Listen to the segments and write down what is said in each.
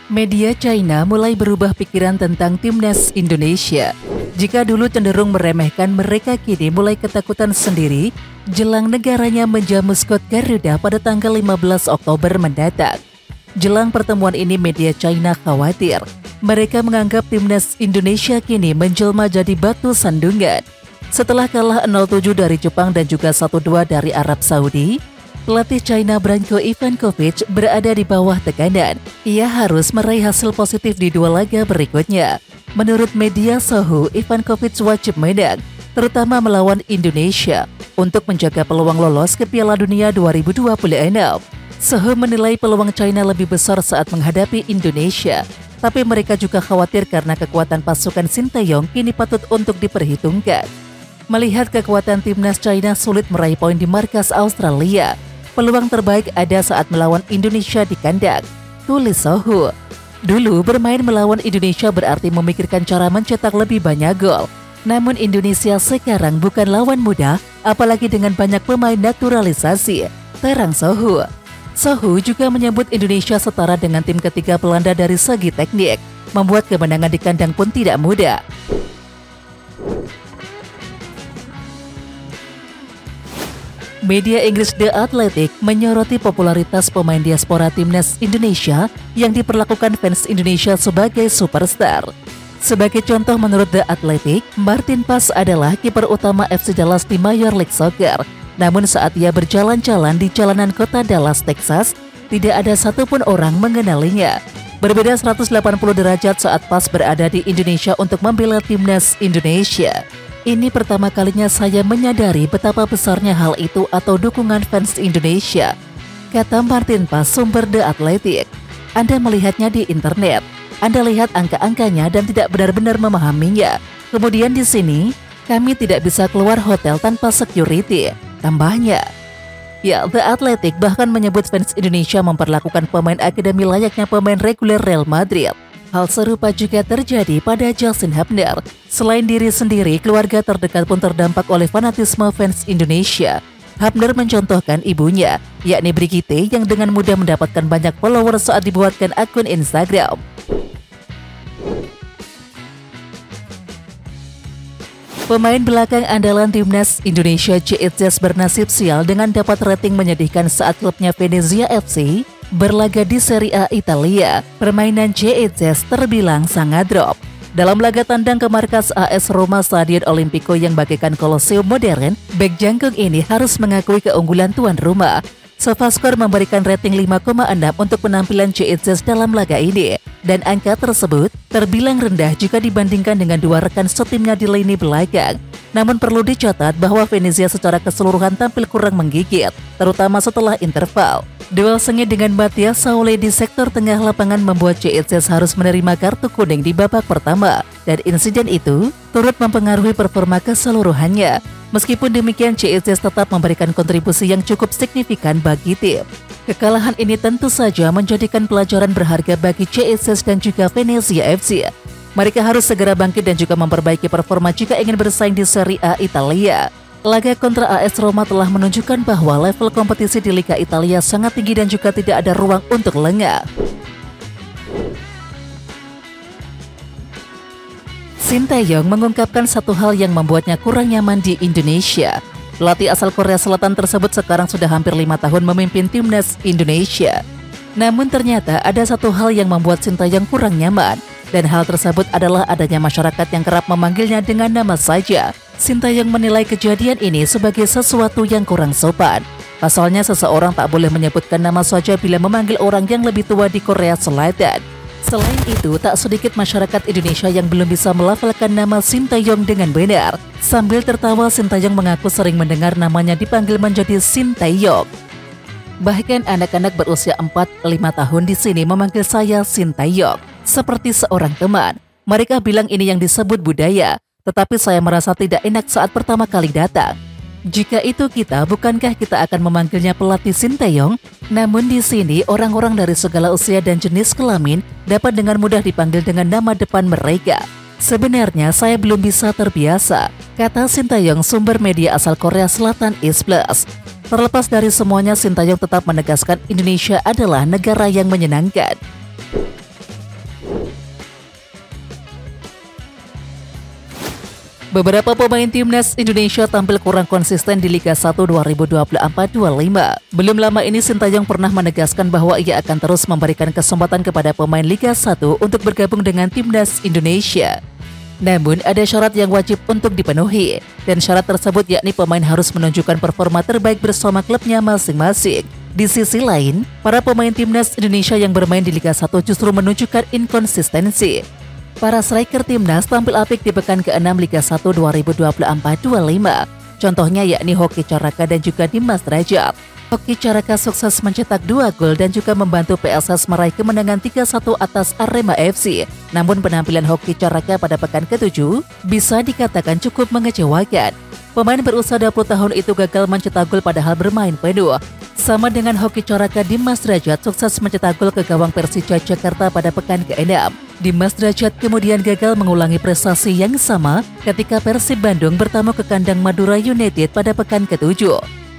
Media China mulai berubah pikiran tentang timnas Indonesia. Jika dulu cenderung meremehkan, mereka kini mulai ketakutan sendiri jelang negaranya menjamu skot Garuda pada tanggal 15 Oktober mendatang. Jelang pertemuan ini, media China khawatir. Mereka menganggap timnas Indonesia kini menjelma jadi batu sandungan. Setelah kalah 0-7 dari Jepang dan juga 1-2 dari Arab Saudi, pelatih China Branko Ivankovic berada di bawah tekanan. Ia harus meraih hasil positif di dua laga berikutnya. Menurut media Sohu, Ivankovic wajib menang, terutama melawan Indonesia, untuk menjaga peluang lolos ke Piala Dunia 2026. Sohu menilai peluang China lebih besar saat menghadapi Indonesia, tapi mereka juga khawatir karena kekuatan pasukan Sinteyong kini patut untuk diperhitungkan. Melihat kekuatan timnas China sulit meraih poin di markas Australia, peluang terbaik ada saat melawan Indonesia di kandang, tulis Sohu. Dulu bermain melawan Indonesia berarti memikirkan cara mencetak lebih banyak gol. Namun Indonesia sekarang bukan lawan mudah, apalagi dengan banyak pemain naturalisasi, terang Sohu. Sohu juga menyebut Indonesia setara dengan tim ketiga Belanda dari segi teknik, membuat kemenangan di kandang pun tidak mudah. Media Inggris The Athletic menyoroti popularitas pemain diaspora timnas Indonesia yang diperlakukan fans Indonesia sebagai superstar. Sebagai contoh, menurut The Athletic, Martin Paes adalah kiper utama FC Dallas di Major League Soccer. Namun saat ia berjalan-jalan di jalanan kota Dallas, Texas, tidak ada satupun orang mengenalinya. Berbeda 180 derajat saat Paes berada di Indonesia untuk membela timnas Indonesia. Ini pertama kalinya saya menyadari betapa besarnya hal itu atau dukungan fans Indonesia, kata Martin Paes, sumber The Athletic. Anda melihatnya di internet, Anda lihat angka-angkanya dan tidak benar-benar memahaminya. Kemudian di sini, kami tidak bisa keluar hotel tanpa security, tambahnya. Ya, The Athletic bahkan menyebut fans Indonesia memperlakukan pemain akademi layaknya pemain reguler Real Madrid. Hal serupa juga terjadi pada Justin Hubner. Selain diri sendiri, keluarga terdekat pun terdampak oleh fanatisme fans Indonesia. Hubner mencontohkan ibunya, yakni Brigitte, yang dengan mudah mendapatkan banyak followers saat dibuatkan akun Instagram. Pemain belakang andalan timnas Indonesia JET bernasib sial dengan dapat rating menyedihkan saat klubnya Venezia FC berlaga di Serie A Italia. Permainan JET terbilang sangat drop. Dalam laga tandang ke markas AS Roma Stadion Olimpico yang bagaikan koloseum modern, bek jangkung ini harus mengakui keunggulan tuan rumah. SofaScore memberikan rating 5,6 untuk penampilan JET dalam laga ini, dan angka tersebut terbilang rendah jika dibandingkan dengan dua rekan setimnya di lini belakang. Namun perlu dicatat bahwa Venezia secara keseluruhan tampil kurang menggigit, terutama setelah interval. Duel sengit dengan Matias Saule di sektor tengah lapangan membuat JET harus menerima kartu kuning di babak pertama, dan insiden itu turut mempengaruhi performa keseluruhannya. Meskipun demikian, JET tetap memberikan kontribusi yang cukup signifikan bagi tim. Kekalahan ini tentu saja menjadikan pelajaran berharga bagi JET dan juga Venezia FC. Mereka harus segera bangkit dan juga memperbaiki performa jika ingin bersaing di Serie A Italia. Laga kontra AS Roma telah menunjukkan bahwa level kompetisi di Liga Italia sangat tinggi dan juga tidak ada ruang untuk lengah. Sinteyong mengungkapkan satu hal yang membuatnya kurang nyaman di Indonesia. Pelatih asal Korea Selatan tersebut sekarang sudah hampir 5 tahun memimpin timnas Indonesia. Namun ternyata ada satu hal yang membuat Sinteyong kurang nyaman, dan hal tersebut adalah adanya masyarakat yang kerap memanggilnya dengan nama saja. Sinteyong menilai kejadian ini sebagai sesuatu yang kurang sopan. Pasalnya, seseorang tak boleh menyebutkan nama saja bila memanggil orang yang lebih tua di Korea Selatan. Selain itu, tak sedikit masyarakat Indonesia yang belum bisa melafalkan nama Sinteyong dengan benar. Sambil tertawa, Sinteyong mengaku sering mendengar namanya dipanggil menjadi Sinteyong. Bahkan anak-anak berusia 4-5 tahun di sini memanggil saya Sinteyong, seperti seorang teman. Mereka bilang ini yang disebut budaya. Tetapi saya merasa tidak enak saat pertama kali datang. Jika itu kita, bukankah kita akan memanggilnya pelatih Sinteyong? Namun di sini orang-orang dari segala usia dan jenis kelamin dapat dengan mudah dipanggil dengan nama depan mereka. Sebenarnya saya belum bisa terbiasa, kata Sintayong, sumber media asal Korea Selatan East Plus. Terlepas dari semuanya, Sintayong tetap menegaskan Indonesia adalah negara yang menyenangkan. Beberapa pemain timnas Indonesia tampil kurang konsisten di Liga 1 2024-25. Belum lama ini Sintayong pernah menegaskan bahwa ia akan terus memberikan kesempatan kepada pemain Liga 1 untuk bergabung dengan timnas Indonesia. Namun ada syarat yang wajib untuk dipenuhi, dan syarat tersebut yakni pemain harus menunjukkan performa terbaik bersama klubnya masing-masing. Di sisi lain, para pemain timnas Indonesia yang bermain di Liga 1 justru menunjukkan inkonsistensi. Para striker timnas tampil apik di pekan ke-6 Liga 1 2024-25. Contohnya yakni Hoki Caraka dan juga Dimas Derajat. Hoki Caraka sukses mencetak 2 gol dan juga membantu PSS meraih kemenangan 3-1 atas Arema FC. Namun penampilan Hoki Caraka pada pekan ke-7 bisa dikatakan cukup mengecewakan. Pemain berusia 20 tahun itu gagal mencetak gol padahal bermain penuh. Sama dengan Hoki Caraka, Dimas Derajat sukses mencetak gol ke gawang Persija Jakarta pada pekan ke-6. Dimas Derajat kemudian gagal mengulangi prestasi yang sama ketika Persib Bandung bertamu ke kandang Madura United pada pekan ke-7.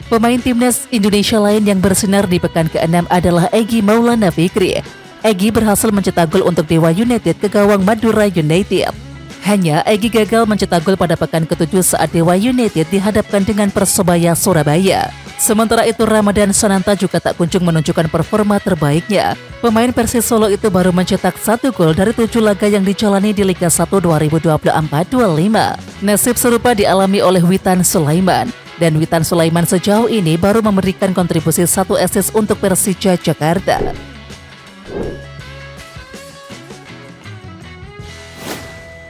Pemain timnas Indonesia lain yang bersinar di pekan ke-6 adalah Egy Maulana Fikri. Egy berhasil mencetak gol untuk Dewa United ke gawang Madura United. Hanya Egy gagal mencetak gol pada pekan ke-7 saat Dewa United dihadapkan dengan Persebaya Surabaya. Sementara itu Ramadan Sananta juga tak kunjung menunjukkan performa terbaiknya. Pemain Persis Solo itu baru mencetak 1 gol dari 7 laga yang dijalani di Liga 1 2024-25. Nasib serupa dialami oleh Witan Sulaiman. Dan Witan Sulaiman sejauh ini baru memberikan kontribusi 1 assist untuk Persija Jakarta.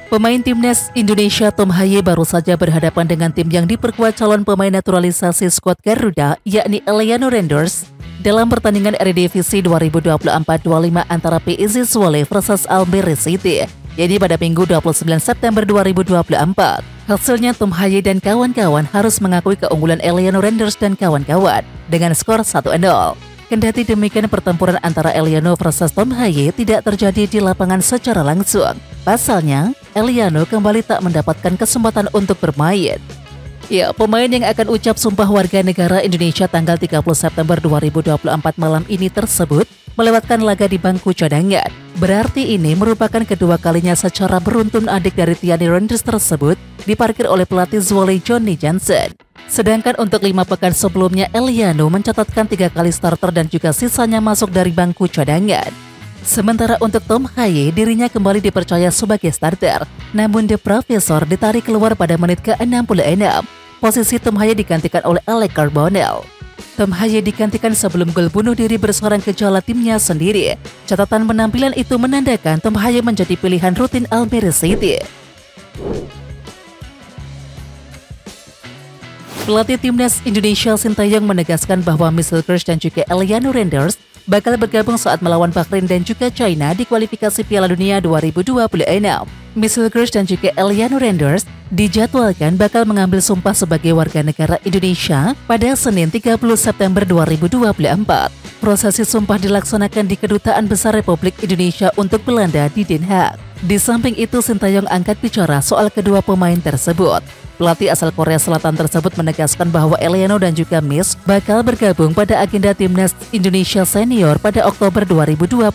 Pemain timnas Indonesia Tom Haye baru saja berhadapan dengan tim yang diperkuat calon pemain naturalisasi skuad Garuda yakni Eliano Randers dalam pertandingan Eredivisie 2024-25 antara PSIS Zwolle versus Almere City, yakni pada Minggu 29 September 2024. Hasilnya Tom Haye dan kawan-kawan harus mengakui keunggulan Eliano Randers dan kawan-kawan dengan skor 1-0. Kendati demikian, pertempuran antara Eliano versus Tom Haye tidak terjadi di lapangan secara langsung. Pasalnya, Eliano kembali tak mendapatkan kesempatan untuk bermain. Ya, pemain yang akan ucap sumpah warga negara Indonesia tanggal 30 September 2024 malam ini tersebut melewatkan laga di bangku cadangan. Berarti ini merupakan kedua kalinya secara beruntun adik dari Tiani Randers tersebut diparkir oleh pelatih Zwolle Johnny Jansen. Sedangkan untuk 5 pekan sebelumnya Eliano mencatatkan 3 kali starter dan juga sisanya masuk dari bangku cadangan. Sementara untuk Tom Haye, dirinya kembali dipercaya sebagai starter, namun The Professor ditarik keluar pada menit ke-66. Posisi Tom Haye digantikan oleh Alec Carbonell. Tom Haye digantikan sebelum gol bunuh diri berserang ke jala timnya sendiri. Catatan penampilan itu menandakan Tom Haye menjadi pilihan rutin Almere City. Pelatih timnas Indonesia Sintayong menegaskan bahwa Michael Kers dan juga Eliano Randers bakal bergabung saat melawan Bahrain dan juga China di kualifikasi Piala Dunia 2026. Michael Kers dan juga Eliano Randers dijadwalkan bakal mengambil sumpah sebagai warga negara Indonesia pada Senin 30 September 2024. Prosesi sumpah dilaksanakan di Kedutaan Besar Republik Indonesia untuk Belanda di Den Haag. Di samping itu, Sintayong angkat bicara soal kedua pemain tersebut. Pelatih asal Korea Selatan tersebut menegaskan bahwa Eliano dan juga Miss bakal bergabung pada agenda timnas Indonesia senior pada Oktober 2024.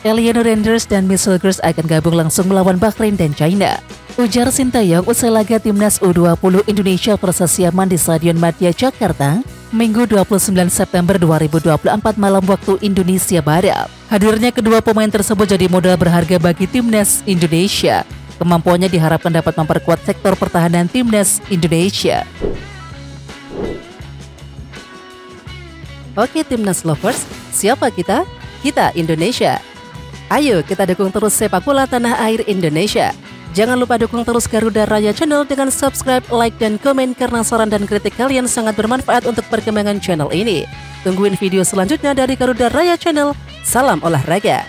Eliano Randers dan Michael Kers akan gabung langsung melawan Bahrain dan China. Ujar Sintayong usai laga timnas U20 Indonesia versus Yaman di Stadion Madia Jakarta, Minggu 29 September 2024 malam waktu Indonesia Barat. Hadirnya kedua pemain tersebut jadi modal berharga bagi timnas Indonesia. Kemampuannya diharapkan dapat memperkuat sektor pertahanan timnas Indonesia. Oke timnas lovers, siapa kita? Kita Indonesia. Ayo kita dukung terus sepak bola tanah air Indonesia. Jangan lupa dukung terus Garuda Raya Channel dengan subscribe, like, dan komen karena saran dan kritik kalian sangat bermanfaat untuk perkembangan channel ini. Tungguin video selanjutnya dari Garuda Raya Channel. Salam olahraga.